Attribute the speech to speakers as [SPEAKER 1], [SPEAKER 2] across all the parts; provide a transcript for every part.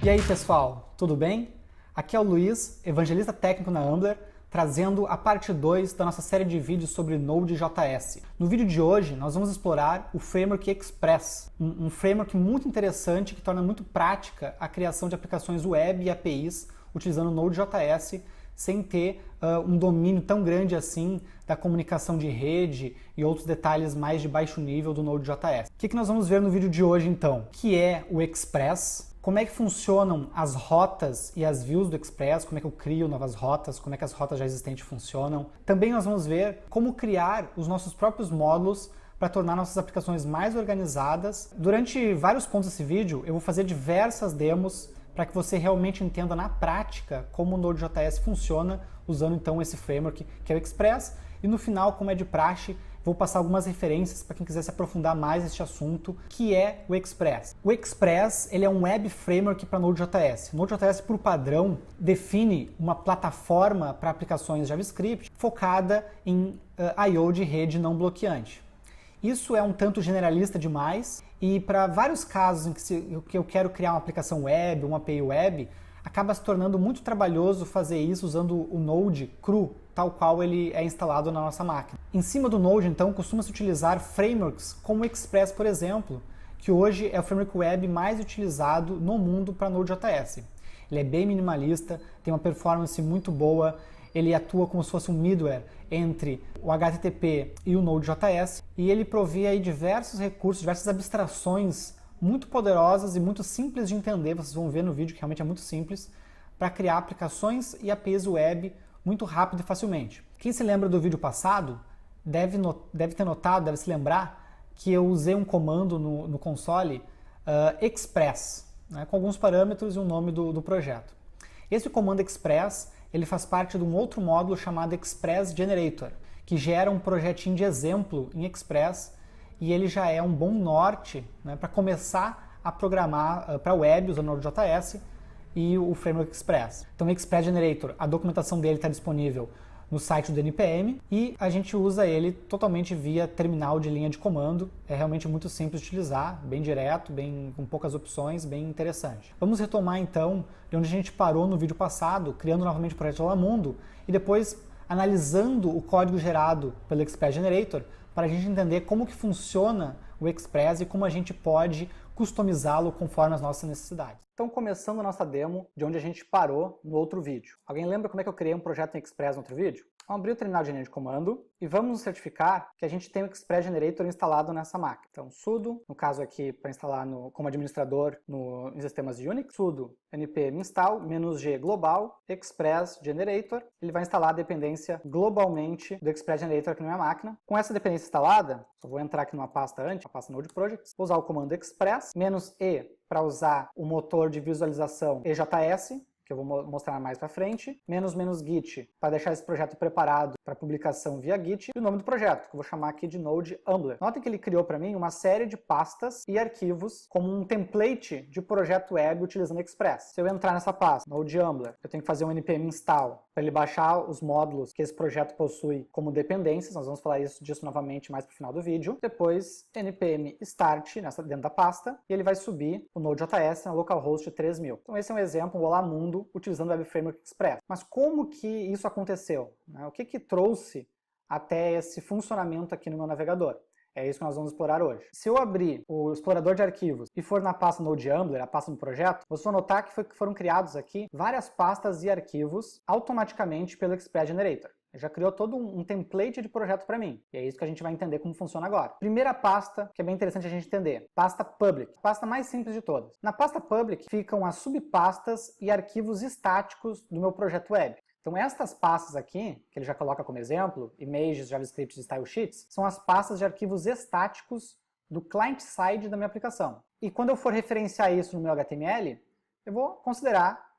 [SPEAKER 1] E aí pessoal, tudo bem? Aqui é o Luiz, evangelista técnico na Ambler, trazendo a parte 2 da nossa série de vídeos sobre Node.js. No vídeo de hoje nós vamos explorar o framework Express, um framework muito interessante que torna muito prática a criação de aplicações web e APIs utilizando Node.js sem ter um domínio tão grande assim da comunicação de rede e outros detalhes mais de baixo nível do Node.js. O que nós vamos ver no vídeo de hoje então? O que é o Express? Como é que funcionam as rotas e as views do Express, como é que eu crio novas rotas, como é que as rotas já existentes funcionam. Também nós vamos ver como criar os nossos próprios módulos para tornar nossas aplicações mais organizadas. Durante vários pontos desse vídeo, eu vou fazer diversas demos para que você realmente entenda na prática como o Node.js funciona, usando então esse framework que é o Express. E no final, como é de praxe, vou passar algumas referências para quem quiser se aprofundar mais neste assunto, que é o Express. O Express ele é um web framework para Node.js. Node.js, por padrão, define uma plataforma para aplicações JavaScript focada em I/O de rede não bloqueante. Isso é um tanto generalista demais e para vários casos em que eu quero criar uma aplicação web, uma API web, acaba se tornando muito trabalhoso fazer isso usando o Node cru, tal qual ele é instalado na nossa máquina. Em cima do Node, então, costuma-se utilizar frameworks como o Express, por exemplo, que hoje é o framework web mais utilizado no mundo para Node.js. Ele é bem minimalista, tem uma performance muito boa, ele atua como se fosse um middleware entre o HTTP e o Node.js, e ele provê aí diversos recursos, diversas abstrações muito poderosas e muito simples de entender, vocês vão ver no vídeo que realmente é muito simples, para criar aplicações e APIs web muito rápido e facilmente. Quem se lembra do vídeo passado deve ter notado, deve se lembrar que eu usei um comando no console Express, né, com alguns parâmetros e o nome do projeto. Esse comando Express ele faz parte de um outro módulo chamado Express Generator, que gera um projetinho de exemplo em Express, e ele já é um bom norte, né, para começar a programar para web usando Node.js e o framework Express. Então o Express Generator, a documentação dele está disponível no site do NPM e a gente usa ele totalmente via terminal de linha de comando. É realmente muito simples de utilizar, bem direto, com poucas opções, bem interessante. Vamos retomar então de onde a gente parou no vídeo passado, criando novamente o projeto Lamundo e depois analisando o código gerado pelo Express Generator para a gente entender como que funciona o Express e como a gente pode customizá-lo conforme as nossas necessidades. Então, começando a nossa demo de onde a gente parou no outro vídeo. Alguém lembra como é que eu criei um projeto em Express no outro vídeo? Vamos abrir o terminal de linha de comando e vamos nos certificar que a gente tem o Express Generator instalado nessa máquina. Então, sudo, no caso aqui para instalar como administrador em sistemas Unix, sudo npm install -g global Express Generator. Ele vai instalar a dependência globalmente do Express Generator aqui na minha máquina. Com essa dependência instalada, só vou entrar aqui numa pasta antes, a pasta Node Projects, vou usar o comando Express, -e para usar o motor de visualização EJS, que eu vou mostrar mais para frente, --git para deixar esse projeto preparado para publicação via Git, e o nome do projeto, que eu vou chamar aqui de Node Ambler. Notem que ele criou para mim uma série de pastas e arquivos como um template de projeto web utilizando Express. Se eu entrar nessa pasta, Node Ambler, eu tenho que fazer um npm install para ele baixar os módulos que esse projeto possui como dependências, nós vamos falar disso novamente mais para o final do vídeo. Depois, npm start dentro da pasta, e ele vai subir o Node.js na localhost 3000. Então esse é um exemplo, o Olá Mundo, utilizando o Web Framework Express. Mas como que isso aconteceu? O que trouxe até esse funcionamento aqui no meu navegador? É isso que nós vamos explorar hoje. Se eu abrir o explorador de arquivos e for na pasta Node Ambler, a pasta do projeto, vocês vão notar que foram criados aqui várias pastas e arquivos automaticamente pelo Express Generator. Ele já criou todo um template de projeto para mim. E é isso que a gente vai entender como funciona agora. Primeira pasta, que é bem interessante a gente entender. Pasta Public. Pasta mais simples de todas. Na pasta Public ficam as subpastas e arquivos estáticos do meu projeto web. Então estas pastas aqui, que ele já coloca como exemplo, images, JavaScript e style sheets, são as pastas de arquivos estáticos do client-side da minha aplicação. E quando eu for referenciar isso no meu HTML, eu vou considerar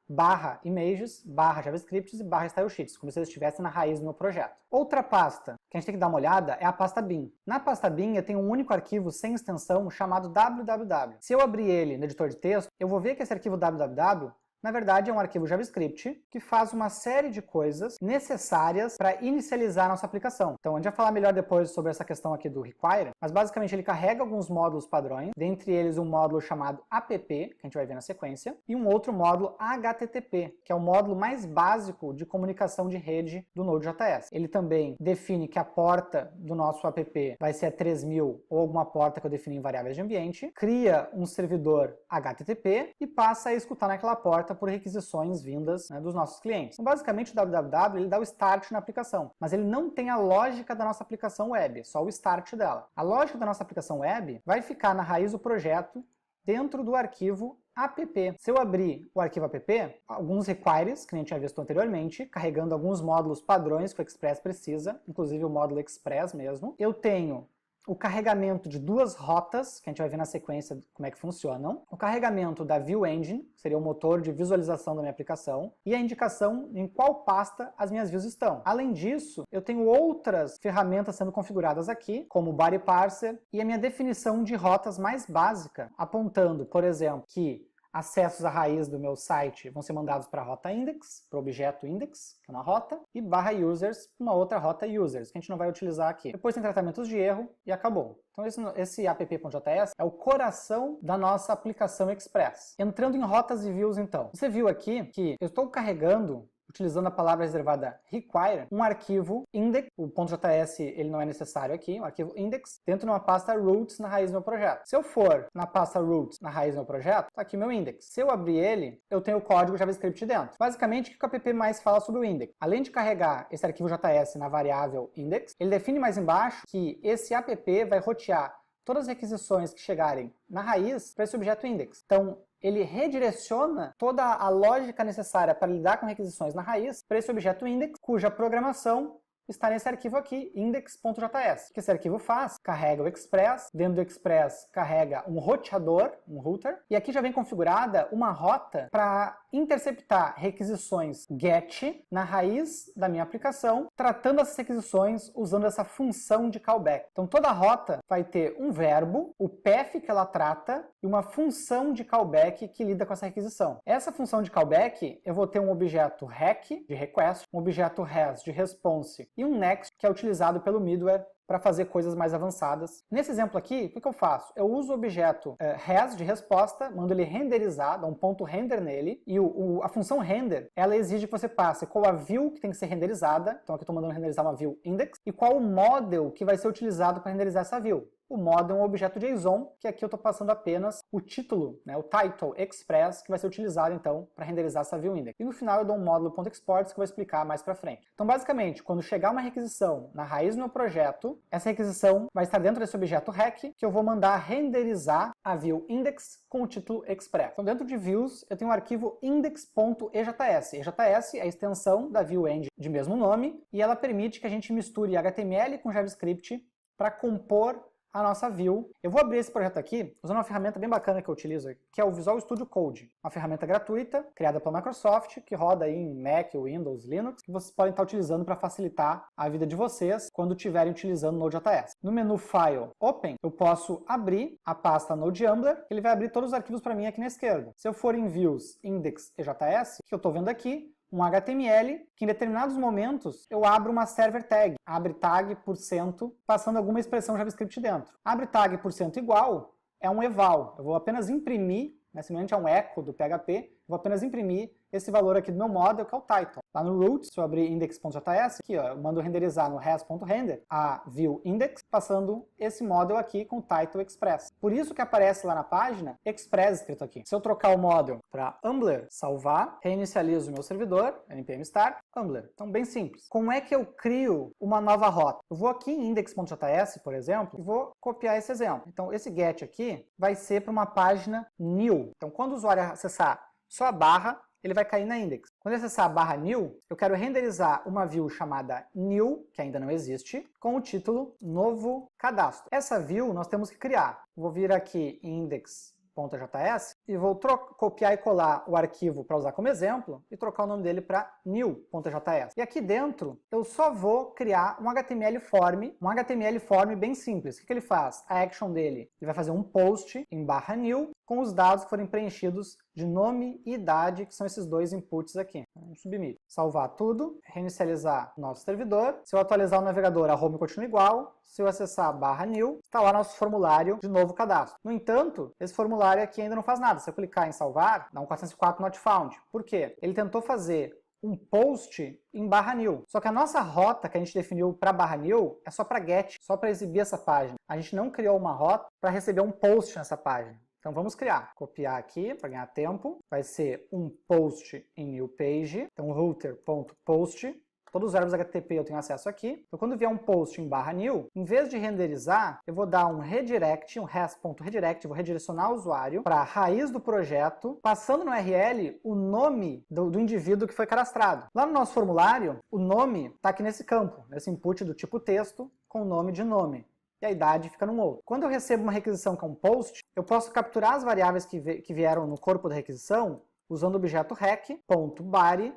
[SPEAKER 1] /images, /javascripts e /stylesheets, como se eles estivessem na raiz do meu projeto. Outra pasta que a gente tem que dar uma olhada é a pasta bin. Na pasta bin eu tenho um único arquivo sem extensão chamado www. Se eu abrir ele no editor de texto, eu vou ver que esse arquivo www Na verdade, é um arquivo JavaScript que faz uma série de coisas necessárias para inicializar a nossa aplicação. Então, a gente vai falar melhor depois sobre essa questão aqui do require, mas basicamente ele carrega alguns módulos padrões, dentre eles um módulo chamado app, que a gente vai ver na sequência, e um outro módulo HTTP, que é o módulo mais básico de comunicação de rede do Node.js. Ele também define que a porta do nosso app vai ser a 3000 ou alguma porta que eu defini em variáveis de ambiente, cria um servidor HTTP e passa a escutar naquela porta por requisições vindas, né, dos nossos clientes. Então, basicamente, o www ele dá o start na aplicação, mas ele não tem a lógica da nossa aplicação web, só o start dela. A lógica da nossa aplicação web vai ficar na raiz do projeto dentro do arquivo app. Se eu abrir o arquivo app, alguns requires, que a gente tinha visto anteriormente, carregando alguns módulos padrões que o Express precisa, inclusive o módulo Express mesmo. Eu tenho o carregamento de duas rotas, que a gente vai ver na sequência como é que funcionam, o carregamento da View Engine, que seria o motor de visualização da minha aplicação, e a indicação em qual pasta as minhas views estão. Além disso, eu tenho outras ferramentas sendo configuradas aqui, como o Body Parser, e a minha definição de rotas mais básica, apontando, por exemplo, que acessos à raiz do meu site vão ser mandados para a rota index, para o objeto index, que é uma rota, e barra users, para uma outra rota users, que a gente não vai utilizar aqui. Depois tem tratamentos de erro e acabou. Então esse app.js é o coração da nossa aplicação Express. Entrando em rotas e views então. Você viu aqui que eu estou carregando, utilizando a palavra reservada require, um arquivo index, o .js ele não é necessário aqui, um arquivo index, dentro de uma pasta roots na raiz do meu projeto. Se eu for na pasta roots na raiz do meu projeto, tá aqui meu index. Se eu abrir ele, eu tenho o código JavaScript dentro. Basicamente, o que o app mais fala sobre o index? Além de carregar esse arquivo JS na variável index, ele define mais embaixo que esse app vai rotear todas as requisições que chegarem na raiz para esse objeto index. Então, ele redireciona toda a lógica necessária para lidar com requisições na raiz para esse objeto index, cuja programação está nesse arquivo aqui, index.js. O que esse arquivo faz? Carrega o Express, dentro do Express carrega um roteador, um router, e aqui já vem configurada uma rota para interceptar requisições GET na raiz da minha aplicação, tratando essas requisições usando essa função de callback. Então toda rota vai ter um verbo, o path que ela trata, e uma função de callback que lida com essa requisição. Essa função de callback, eu vou ter um objeto REQ, de request, um objeto RES, de response, e um next, que é utilizado pelo middleware para fazer coisas mais avançadas. Nesse exemplo aqui, o que eu faço? Eu uso o objeto res de resposta, mando ele renderizar, dá um ponto render nele, e a função render, ela exige que você passe qual a view que tem que ser renderizada, então aqui eu estou mandando renderizar uma view index, e qual o model que vai ser utilizado para renderizar essa view. O model é um objeto JSON, que aqui eu estou passando apenas o título, né, o title express, que vai ser utilizado então para renderizar essa view index. E no final eu dou um módulo.exports que eu vou explicar mais para frente. Então basicamente, quando chegar uma requisição na raiz do meu projeto, essa requisição vai estar dentro desse objeto REQ, que eu vou mandar renderizar a view index com o título express. Então dentro de views eu tenho um arquivo index.ejs. EJS é a extensão da view engine de mesmo nome, e ela permite que a gente misture HTML com JavaScript para compor a nossa view. Eu vou abrir esse projeto aqui usando uma ferramenta bem bacana que eu utilizo, que é o Visual Studio Code. Uma ferramenta gratuita, criada pela Microsoft, que roda aí em Mac, Windows, Linux, que vocês podem estar utilizando para facilitar a vida de vocês quando estiverem utilizando Node.js. No menu File, Open, eu posso abrir a pasta Node.ambler, ele vai abrir todos os arquivos para mim aqui na esquerda. Se eu for em Views, Index, EJS, que eu estou vendo aqui, um HTML, que em determinados momentos eu abro uma server tag, abre tag %, passando alguma expressão JavaScript dentro. Abre tag % igual é um eval, eu vou apenas imprimir, semelhante a um echo do PHP, vou apenas imprimir esse valor aqui do meu model, que é o title. Lá no root, se eu abrir index.js, aqui ó, eu mando renderizar no res.render a view index, passando esse model aqui com o title express. Por isso que aparece lá na página express escrito aqui. Se eu trocar o model para Ambler, salvar, reinicializo o meu servidor, npm start, Ambler. Então bem simples. Como é que eu crio uma nova rota? Eu vou aqui em index.js, por exemplo, e vou copiar esse exemplo. Então esse get aqui vai ser para uma página new. Então quando o usuário acessar só a barra, ele vai cair na index. Quando eu acessar a barra new, eu quero renderizar uma view chamada new, que ainda não existe, com o título novo cadastro. Essa view nós temos que criar. Vou vir aqui em index.js e vou copiar e colar o arquivo para usar como exemplo e trocar o nome dele para new.js. E aqui dentro eu só vou criar um HTML form bem simples. O que ele faz? A action dele, ele vai fazer um post em barra new com os dados que forem preenchidos de nome e idade, que são esses dois inputs aqui. Vamos submit. Salvar tudo, reinicializar o nosso servidor. Se eu atualizar o navegador, a home continua igual. Se eu acessar /new, está lá nosso formulário de novo cadastro. No entanto, esse formulário aqui ainda não faz nada. Se eu clicar em salvar, dá um 404 not found. Por quê? Ele tentou fazer um post em /new. Só que a nossa rota que a gente definiu para /new é só para get, só para exibir essa página. A gente não criou uma rota para receber um post nessa página. Então vamos criar. Copiar aqui para ganhar tempo. Vai ser um post em new page. Então router.post. Todos os verbos HTTP eu tenho acesso aqui. Então quando vier um post em /new, em vez de renderizar, eu vou dar um redirect, um res.redirect, vou redirecionar o usuário para a raiz do projeto, passando no URL o nome do indivíduo que foi cadastrado. Lá no nosso formulário, o nome está aqui nesse campo, nesse input do tipo texto, com o nome de nome. E a idade fica num outro. Quando eu recebo uma requisição que é um post, eu posso capturar as variáveis que vieram no corpo da requisição usando o objeto rec.body.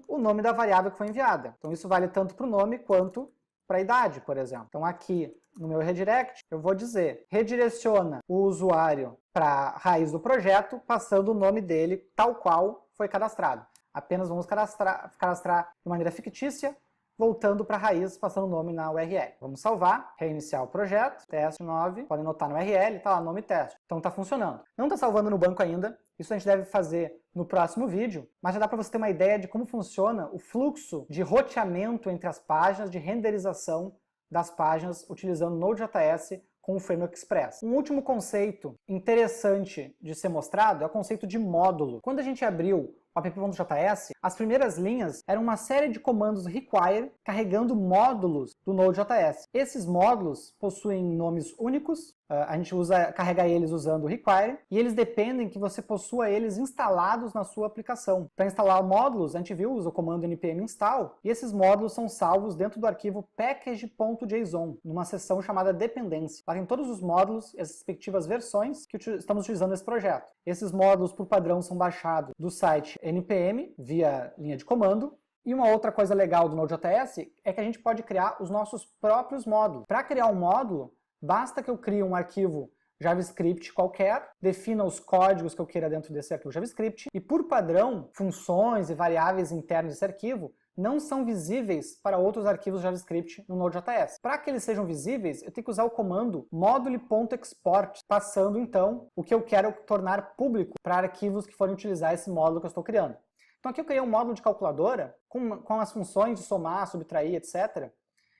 [SPEAKER 1] O nome da variável que foi enviada. Então isso vale tanto para o nome quanto para a idade, por exemplo. Então aqui no meu redirect eu vou dizer redireciona o usuário para a raiz do projeto passando o nome dele tal qual foi cadastrado. Apenas vamos cadastrar de maneira fictícia, voltando para a raiz, passando o nome na URL. Vamos salvar, reiniciar o projeto, teste 9, podem notar no URL, está lá nome teste. Então está funcionando. Não está salvando no banco ainda, isso a gente deve fazer no próximo vídeo, mas já dá para você ter uma ideia de como funciona o fluxo de roteamento entre as páginas, de renderização das páginas utilizando Node.js com o Framework Express. Um último conceito interessante de ser mostrado é o conceito de módulo. Quando a gente abriu o app.js, as primeiras linhas eram uma série de comandos require carregando módulos do Node.js. Esses módulos possuem nomes únicos, a gente carrega eles usando o require, e eles dependem que você possua eles instalados na sua aplicação. Para instalar módulos, a gente usa o comando npm install, e esses módulos são salvos dentro do arquivo package.json, numa seção chamada dependência. Lá tem todos os módulos e as respectivas versões que estamos utilizando nesse projeto. Esses módulos, por padrão, são baixados do site npm, via linha de comando. E uma outra coisa legal do Node.js é que a gente pode criar os nossos próprios módulos. Para criar um módulo, basta que eu crie um arquivo JavaScript qualquer, defina os códigos que eu queira dentro desse arquivo JavaScript, e por padrão, funções e variáveis internas desse arquivo não são visíveis para outros arquivos JavaScript no Node.js. Para que eles sejam visíveis, eu tenho que usar o comando module.export, passando então o que eu quero tornar público para arquivos que forem utilizar esse módulo que eu estou criando. Então aqui eu criei um módulo de calculadora com as funções de somar, subtrair, etc.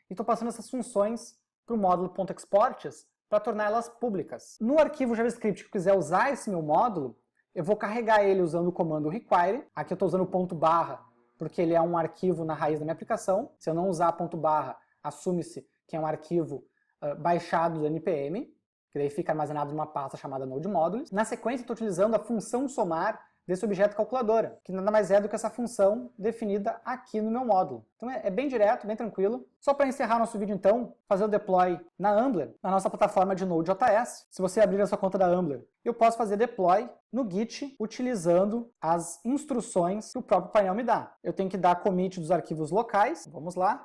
[SPEAKER 1] E estou passando essas funções para o módulo.exports para torná-las públicas. No arquivo JavaScript que eu quiser usar esse meu módulo, eu vou carregar ele usando o comando require. Aqui eu estou usando o ponto barra, porque ele é um arquivo na raiz da minha aplicação. Se eu não usar ponto barra, assume-se que é um arquivo baixado do npm, que daí fica armazenado numa pasta chamada node modules. Na sequência, estou utilizando a função somar desse objeto calculadora, que nada mais é do que essa função definida aqui no meu módulo. Então é bem direto, bem tranquilo. Só para encerrar nosso vídeo então, fazer o deploy na Ambler, na nossa plataforma de Node.js. Se você abrir a sua conta da Ambler, eu posso fazer deploy no Git utilizando as instruções que o próprio painel me dá. Eu tenho que dar commit dos arquivos locais. Vamos lá,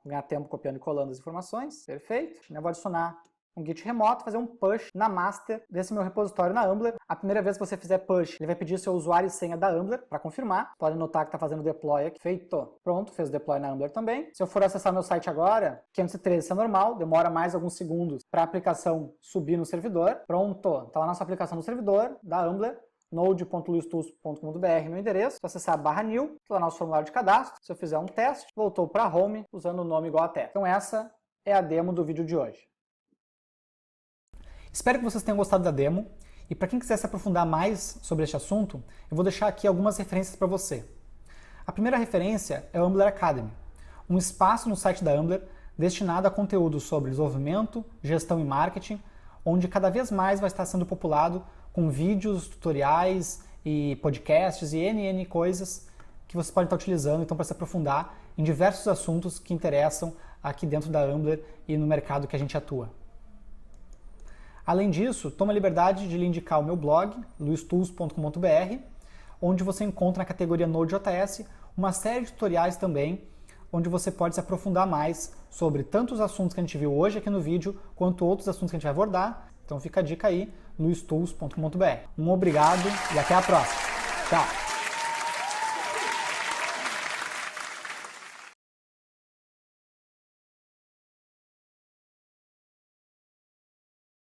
[SPEAKER 1] ganhar tempo copiando e colando as informações. Perfeito. Eu vou adicionar um Git remoto, fazer um push na master desse meu repositório na Ambler. A primeira vez que você fizer push, ele vai pedir seu usuário e senha da Ambler para confirmar. Pode notar que está fazendo deploy aqui. Feito. Pronto, fez o deploy na Ambler também. Se eu for acessar meu site agora, 513, isso é normal, demora mais alguns segundos para a aplicação subir no servidor. Pronto, está lá a nossa aplicação no servidor da Ambler. node.luistools.com.br, meu endereço. Se eu acessar /new, está lá nosso formulário de cadastro. Se eu fizer um teste, voltou para home usando o nome igual a teste. Então essa é a demo do vídeo de hoje. Espero que vocês tenham gostado da demo, e para quem quiser se aprofundar mais sobre este assunto, eu vou deixar aqui algumas referências para você. A primeira referência é o Ambler Academy, um espaço no site da Ambler destinado a conteúdo sobre desenvolvimento, gestão e marketing, onde cada vez mais vai estar sendo populado com vídeos, tutoriais e podcasts e N coisas que você pode estar utilizando então para se aprofundar em diversos assuntos que interessam aqui dentro da Ambler e no mercado que a gente atua. Além disso, toma a liberdade de lhe indicar o meu blog, luistools.com.br, onde você encontra na categoria Node.js uma série de tutoriais também, onde você pode se aprofundar mais sobre tanto os assuntos que a gente viu hoje aqui no vídeo, quanto outros assuntos que a gente vai abordar. Então fica a dica aí, luistools.com.br. Um obrigado e até a próxima. Tchau!